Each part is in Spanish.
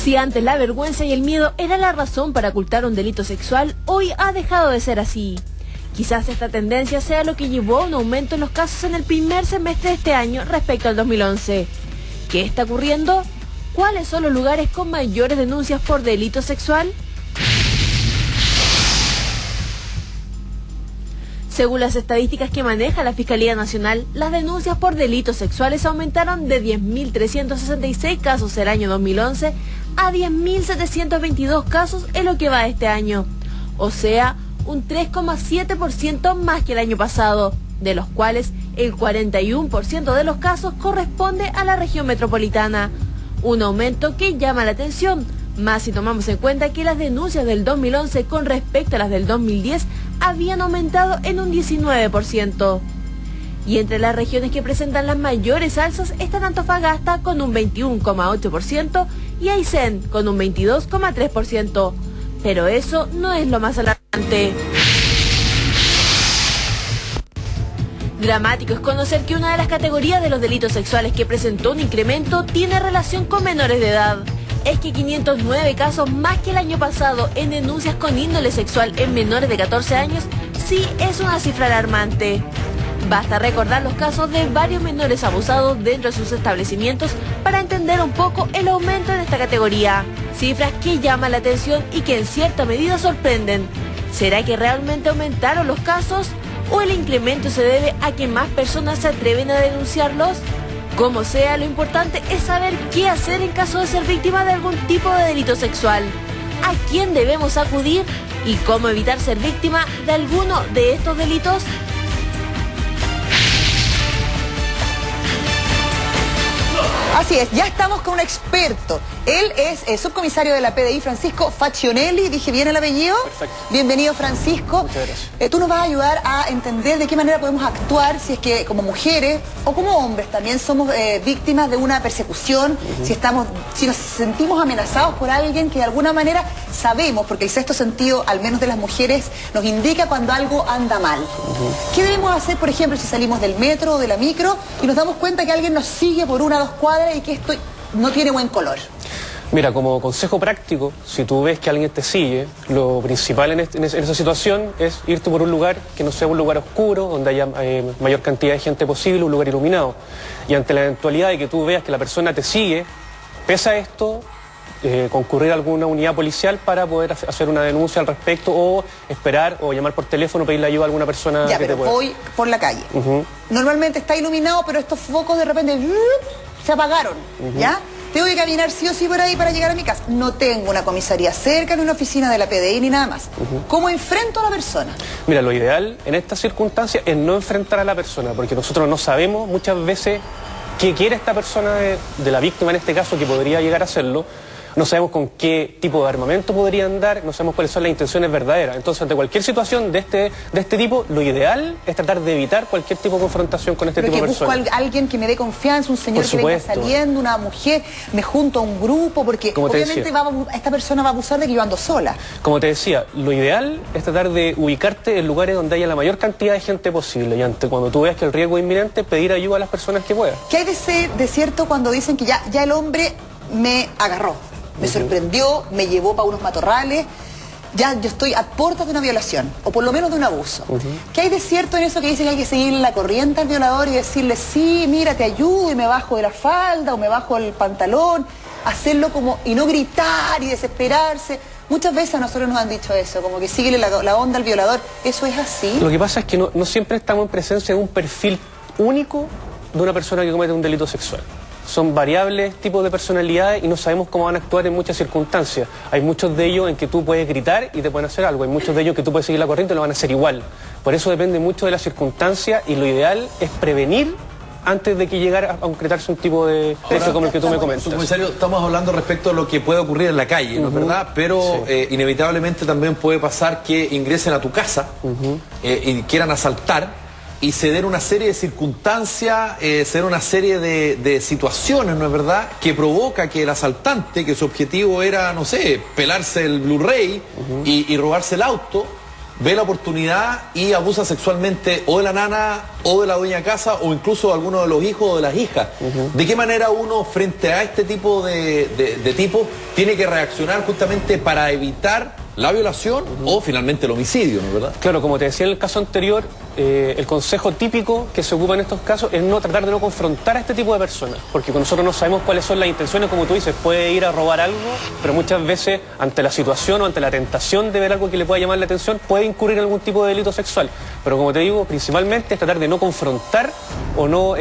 Si antes la vergüenza y el miedo era la razón para ocultar un delito sexual, hoy ha dejado de ser así. Quizás esta tendencia sea lo que llevó a un aumento en los casos en el primer semestre de este año respecto al 2011. ¿Qué está ocurriendo? ¿Cuáles son los lugares con mayores denuncias por delito sexual? Según las estadísticas que maneja la Fiscalía Nacional, las denuncias por delitos sexuales aumentaron de 10.366 casos el año 2011 a 10.722 casos en lo que va de este año. O sea, un 3,7% más que el año pasado, de los cuales el 41% de los casos corresponde a la región metropolitana. Un aumento que llama la atención, más si tomamos en cuenta que las denuncias del 2011 con respecto a las del 2010 habían aumentado en un 19%. Y entre las regiones que presentan las mayores alzas están Antofagasta con un 21,8% y Aysén con un 22,3%. Pero eso no es lo más alarmante. Dramático es conocer que una de las categorías de los delitos sexuales que presentó un incremento tiene relación con menores de edad. Es que 509 casos más que el año pasado en denuncias con índole sexual en menores de 14 años sí es una cifra alarmante. Basta recordar los casos de varios menores abusados dentro de sus establecimientos para entender un poco el aumento en esta categoría. Cifras que llaman la atención y que en cierta medida sorprenden. ¿Será que realmente aumentaron los casos o el incremento se debe a que más personas se atreven a denunciarlos? Como sea, lo importante es saber qué hacer en caso de ser víctima de algún tipo de delito sexual. ¿A quién debemos acudir? ¿Y cómo evitar ser víctima de alguno de estos delitos? Así es, ya estamos con un experto. Él es el subcomisario de la PDI, Francisco Faccionelli. ¿Dije bien el apellido? Perfecto. Bienvenido, Francisco. Muchas gracias. Tú nos vas a ayudar a entender de qué manera podemos actuar si es que como mujeres o como hombres también somos víctimas de una persecución, si nos sentimos amenazados por alguien que de alguna manera sabemos, porque el sexto sentido, al menos de las mujeres, nos indica cuando algo anda mal. ¿Qué debemos hacer, por ejemplo, si salimos del metro o de la micro y nos damos cuenta que alguien nos sigue por 1 o 2 cuadras y que esto no tiene buen color? Mira, como consejo práctico, si tú ves que alguien te sigue, lo principal en esa situación es irte por un lugar que no sea un lugar oscuro, donde haya mayor cantidad de gente posible, un lugar iluminado. Y ante la eventualidad de que tú veas que la persona te sigue, pese a esto, concurrir a alguna unidad policial para poder hacer una denuncia al respecto o esperar o llamar por teléfono, pedirle ayuda a alguna persona ya, que te pueda. Voy por la calle. Normalmente está iluminado, pero estos focos de repente se apagaron, ¿ya? Tengo que caminar sí o sí por ahí para llegar a mi casa. No tengo una comisaría cerca, ni una oficina de la PDI, ni nada más. ¿Cómo enfrento a la persona? Mira, lo ideal en estas circunstancias es no enfrentar a la persona, porque nosotros no sabemos muchas veces qué quiere esta persona de la víctima, en este caso, que podría llegar a hacerlo. No sabemos con qué tipo de armamento podría andar, no sabemos cuáles son las intenciones verdaderas. Entonces, ante cualquier situación de este tipo, lo ideal es tratar de evitar cualquier tipo de confrontación con este tipo de personas. Pero que busco a alguien que me dé confianza, un señor que venga saliendo, una mujer, me junto a un grupo, porque obviamente esta persona va a abusar de que yo ando sola. Como te decía, lo ideal es tratar de ubicarte en lugares donde haya la mayor cantidad de gente posible. Y cuando tú veas que el riesgo es inminente, pedir ayuda a las personas que puedan. ¿Qué hay de cierto cuando dicen que ya el hombre me agarró? Me sorprendió, me llevó para unos matorrales, ya yo estoy a puertas de una violación, o por lo menos de un abuso. ¿Qué hay de cierto en eso que dicen que hay que seguir la corriente al violador y decirle, sí, mira, te ayudo y me bajo de la falda o me bajo el pantalón, hacerlo como, y no gritar y desesperarse? Muchas veces a nosotros nos han dicho eso, como que síguele la onda al violador. ¿Eso es así? Lo que pasa es que no siempre estamos en presencia de un perfil único de una persona que comete un delito sexual. Son variables tipos de personalidades y no sabemos cómo van a actuar en muchas circunstancias. Hay muchos de ellos en que tú puedes gritar y te pueden hacer algo. Hay muchos de ellos que tú puedes seguir la corriente y lo van a hacer igual. Por eso depende mucho de las circunstancias y lo ideal es prevenir antes de que llegara a concretarse un tipo de hecho como el que tú me comentas. Comisario, estamos hablando respecto a lo que puede ocurrir en la calle, ¿no es verdad? Pero inevitablemente también puede pasar que ingresen a tu casa y quieran asaltar y se den una serie de circunstancias, se den una serie de situaciones, ¿no es verdad?, que provoca que el asaltante, que su objetivo era, no sé, pelarse el Blu-ray y robarse el auto, ve la oportunidad y abusa sexualmente o de la nana o de la dueña de casa o incluso de alguno de los hijos o de las hijas. ¿De qué manera uno frente a este tipo de tipos tiene que reaccionar justamente para evitar la violación o finalmente el homicidio, ¿no es verdad? Claro, como te decía en el caso anterior, el consejo típico que se ocupa en estos casos es no tratar de no confrontar a este tipo de personas, porque nosotros no sabemos cuáles son las intenciones, como tú dices, puede ir a robar algo, pero muchas veces ante la situación o ante la tentación de ver algo que le pueda llamar la atención, puede incurrir en algún tipo de delito sexual. Pero como te digo, principalmente es tratar de no confrontar o no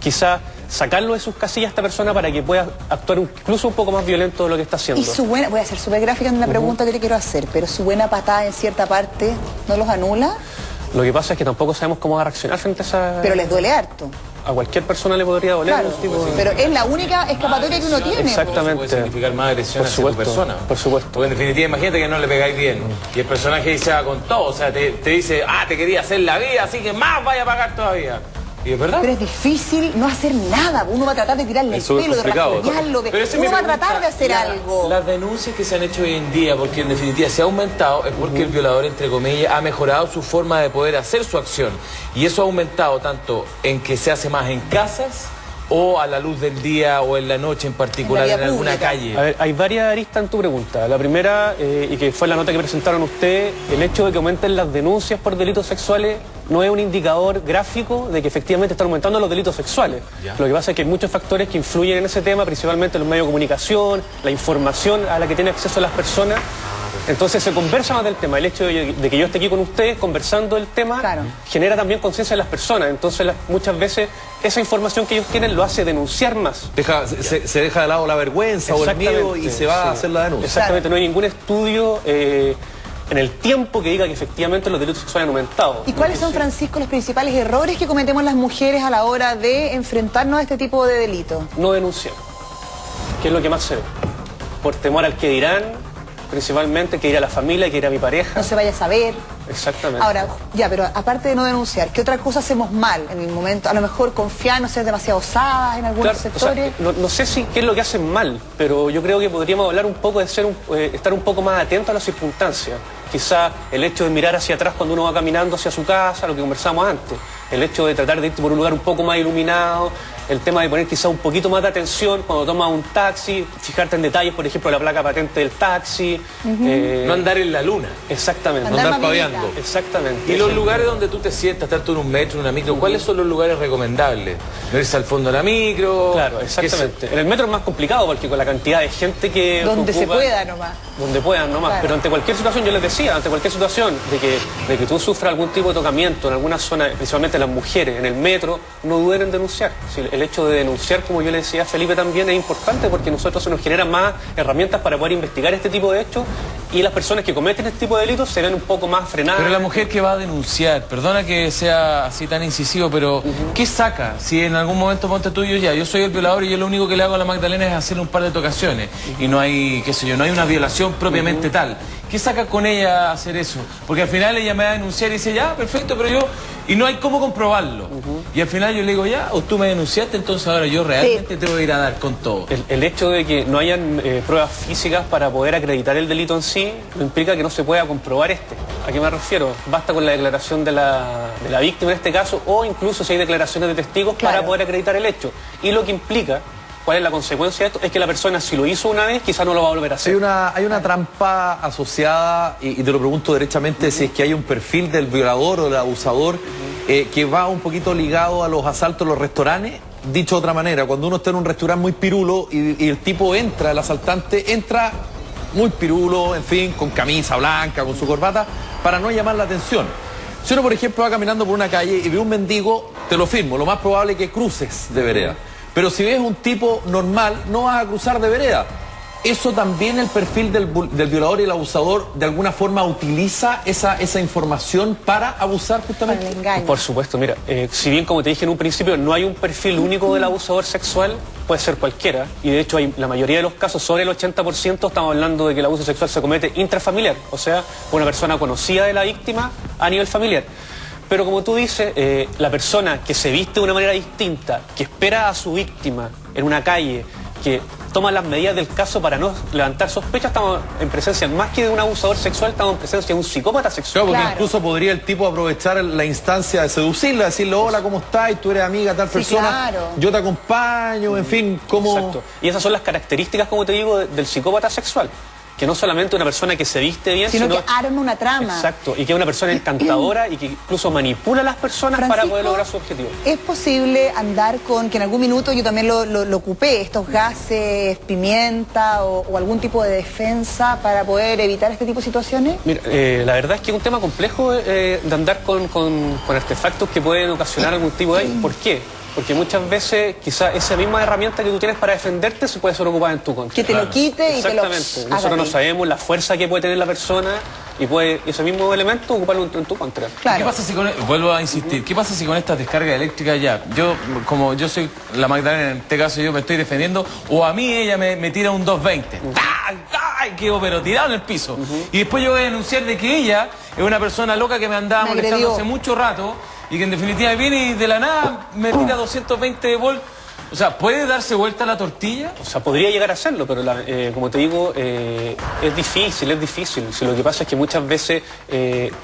quizá sacarlo de sus casillas a esta persona para que pueda actuar incluso un poco más violento de lo que está haciendo. Y su buena, voy a ser súper gráfica en una pregunta que te quiero hacer, pero su buena patada en cierta parte, ¿no los anula? Lo que pasa es que tampoco sabemos cómo va a reaccionar frente a esa... Pero les duele harto. A cualquier persona le podría doler. Claro, pero es la única escapatoria que uno tiene. Exactamente. Puede significar más agresión hacia tu persona. Por supuesto. Porque en definitiva, imagínate que no le pegáis bien. Y el personaje dice con todo, o sea, te dice, te quería hacer la vida, así que más vaya a pagar todavía. ¿Y es verdad? Pero es difícil no hacer nada. Uno va a tratar de tirarle el pelo, de rasguñarlo, uno va a tratar de hacer algo. Las denuncias que se han hecho hoy en día, porque en definitiva se ha aumentado, es porque el violador, entre comillas, ha mejorado su forma de poder hacer su acción. Y eso ha aumentado tanto en que se hace más en casas o a la luz del día o en la noche en particular en alguna calle. A ver, hay varias aristas en tu pregunta. La primera, y que fue la nota que presentaron ustedes, el hecho de que aumenten las denuncias por delitos sexuales no es un indicador gráfico de que efectivamente están aumentando los delitos sexuales. Ya. Lo que pasa es que hay muchos factores que influyen en ese tema, principalmente los medios de comunicación, la información a la que tienen acceso las personas. Entonces se conversa más del tema. El hecho de que yo esté aquí con ustedes conversando del tema genera también conciencia en las personas. Entonces muchas veces esa información que ellos tienen lo hace denunciar más. Se deja de lado la vergüenza o el miedo y se va a hacer la denuncia. Exactamente, no hay ningún estudio en el tiempo que diga que efectivamente los delitos sexuales han aumentado. ¿Y cuáles son, Francisco, los principales errores que cometemos las mujeres a la hora de enfrentarnos a este tipo de delitos? No denunciar, que es lo que más se ve. Por temor al que dirán, principalmente, que irá la familia, que irá mi pareja. No se vaya a saber. Exactamente. Ahora, ya, pero aparte de no denunciar, ¿qué otra cosa hacemos mal en el momento? A lo mejor confiar, no ser demasiado osadas en algunos sectores. O sea, no sé qué es lo que hacen mal, pero yo creo que podríamos hablar un poco de estar un poco más atentos a las circunstancias. Quizá el hecho de mirar hacia atrás cuando uno va caminando hacia su casa, lo que conversamos antes. El hecho de tratar de irte por un lugar un poco más iluminado. El tema de poner quizá un poquito más de atención cuando tomas un taxi, fijarte en detalles, por ejemplo, la placa patente del taxi. No andar en la luna. Exactamente. Andar paviando. Exactamente. Y los lugares donde tú te sientas, tanto en un metro, en una micro, ¿cuáles son los lugares recomendables? ¿No irse al fondo de la micro? Claro, exactamente. En el metro es más complicado porque con la cantidad de gente que donde se pueda nomás. Donde puedan nomás. Claro. Pero ante cualquier situación, yo les decía, ante cualquier situación de que tú sufras algún tipo de tocamiento en alguna zona, principalmente las mujeres, en el metro, no duden en denunciar. El hecho de denunciar, como yo le decía a Felipe también, es importante porque nosotros se nos generan más herramientas para poder investigar este tipo de hechos y las personas que cometen este tipo de delitos se ven un poco más frenadas. Pero la mujer que va a denunciar, perdona que sea así tan incisivo, pero ¿qué saca? Si en algún momento ponte tú y yo soy el violador y yo lo único que le hago a la Magdalena es hacer un par de tocaciones y no hay, qué sé yo, no hay una violación propiamente tal. ¿Qué saca con ella hacer eso? Porque al final ella me va a denunciar y dice, ya, perfecto, pero yo... Y no hay cómo comprobarlo. Y al final yo le digo, ya, o tú me denunciaste, entonces ahora yo realmente te voy a ir a dar con todo. El hecho de que no hayan pruebas físicas para poder acreditar el delito en sí, no implica que no se pueda comprobar este. ¿A qué me refiero? Basta con la declaración de la víctima en este caso, o incluso si hay declaraciones de testigos para poder acreditar el hecho. Y lo que implica... ¿Cuál es la consecuencia de esto? Es que la persona, si lo hizo una vez, quizás no lo va a volver a hacer. Hay una trampa asociada, y te lo pregunto derechamente, si es que hay un perfil del violador o del abusador que va un poquito ligado a los asaltos en los restaurantes. Dicho de otra manera, cuando uno está en un restaurante muy pirulo y el tipo entra, el asaltante entra muy pirulo, en fin, con camisa blanca, con su corbata, para no llamar la atención. Si uno, por ejemplo, va caminando por una calle y ve un mendigo, te lo firmo, lo más probable es que cruces de vereda. Pero si ves un tipo normal, no vas a cruzar de vereda. ¿Eso también el perfil del violador y el abusador de alguna forma utiliza esa información para abusar justamente? Para el engaño. Por supuesto, mira, si bien como te dije en un principio, no hay un perfil único del abusador sexual, puede ser cualquiera. Y de hecho la mayoría de los casos, sobre el 80%, estamos hablando de que el abuso sexual se comete intrafamiliar. O sea, una persona conocida de la víctima a nivel familiar. Pero como tú dices, la persona que se viste de una manera distinta, que espera a su víctima en una calle, que toman las medidas del caso para no levantar sospechas. Estamos en presencia, más que de un abusador sexual, estamos en presencia de un psicópata sexual. Claro, porque incluso podría el tipo aprovechar la instancia de seducirla, decirle, hola, ¿cómo estás? Tú eres amiga de tal persona, yo te acompaño, en fin, ¿cómo...? Exacto. Y esas son las características, como te digo, del psicópata sexual. Que no solamente una persona que se viste bien, sino que arma una trama. Exacto, y que es una persona encantadora y que incluso manipula a las personas, Francisco, para poder lograr su objetivo. ¿Es posible andar con, que en algún minuto yo también lo ocupé, estos gases, pimienta o algún tipo de defensa para poder evitar este tipo de situaciones? Mira, la verdad es que es un tema complejo de andar con artefactos que pueden ocasionar algún tipo de... ¿Por qué? Porque muchas veces quizá esa misma herramienta que tú tienes para defenderte se puede ser ocupada en tu contra. Que te lo quite y te lo... Exactamente. Nosotros no sabemos la fuerza que puede tener la persona y puede ese mismo elemento ocuparlo en tu contra. Claro. ¿Qué pasa si con... Vuelvo a insistir. ¿Qué pasa si con estas descargas eléctricas ya? Como yo soy la Magdalena, en este caso yo me estoy defendiendo, o a mí ella me tira un 220. ¡Ay! Quedo pero tirado en el piso. Y después yo voy a denunciar de que ella es una persona loca que me andaba molestando hace mucho rato y que en definitiva viene y de la nada me tira 220 volts. O sea, ¿puede darse vuelta la tortilla? O sea, podría llegar a hacerlo, pero como te digo, es difícil. Si lo que pasa es que muchas veces,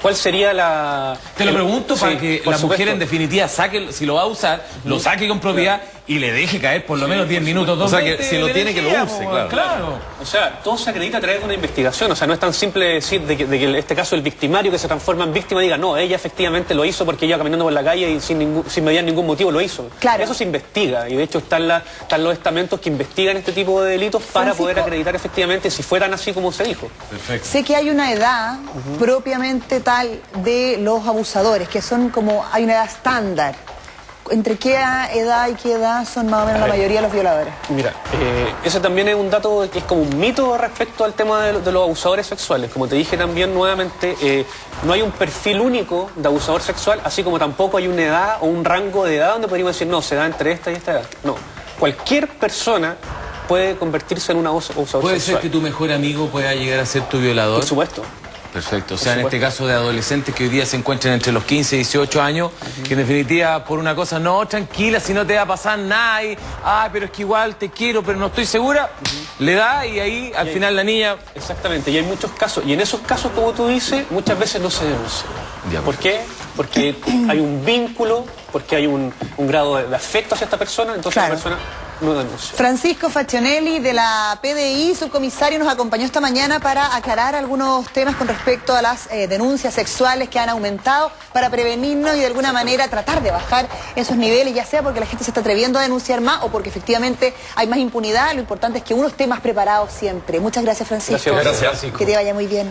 ¿cuál sería la...? Te lo pregunto para que la mujer en definitiva saque, si lo va a usar, lo saque con propiedad y le deje caer por lo menos 10 minutos. O sea, que si lo tiene que lo use, claro. O sea, todo se acredita a través de una investigación. O sea, no es tan simple decir de que en este caso el victimario que se transforma en víctima diga, no, ella efectivamente lo hizo porque iba caminando por la calle y sin mediar ningún motivo lo hizo. Claro. Eso se investiga y de hecho están los estamentos que investigan este tipo de delitos para poder acreditar efectivamente si fueran así como se dijo. Perfecto. Sé que hay una edad propiamente tal de los abusadores, que son como, hay una edad estándar. ¿Entre qué edad y qué edad son más o menos la mayoría de los violadores? Mira, ese también es un dato que es como un mito respecto al tema de los abusadores sexuales. Como te dije también nuevamente, no hay un perfil único de abusador sexual, así como tampoco hay una edad o un rango de edad donde podríamos decir, no, se da entre esta y esta edad. No, cualquier persona puede convertirse en un abusador sexual. ¿Puede ser que tu mejor amigo pueda llegar a ser tu violador? Por supuesto. Perfecto, o sea, en este caso de adolescentes que hoy día se encuentran entre los 15 y 18 años, que en definitiva por una cosa, no, tranquila, si no te va a pasar nada, y, pero es que igual te quiero, pero no estoy segura, le da y ahí al final la niña... Exactamente, y hay muchos casos, y en esos casos, como tú dices, muchas veces no se denuncia. ¿Por qué? Porque hay un vínculo, porque hay un grado de afecto hacia esta persona, entonces la persona no denuncia. Francisco Facchionelli de la PDI, subcomisario, nos acompañó esta mañana para aclarar algunos temas con respecto a las denuncias sexuales que han aumentado, para prevenirnos y de alguna manera tratar de bajar esos niveles, ya sea porque la gente se está atreviendo a denunciar más o porque efectivamente hay más impunidad. Lo importante es que uno esté más preparado siempre. Muchas gracias, Francisco. Gracias. Que te vaya muy bien.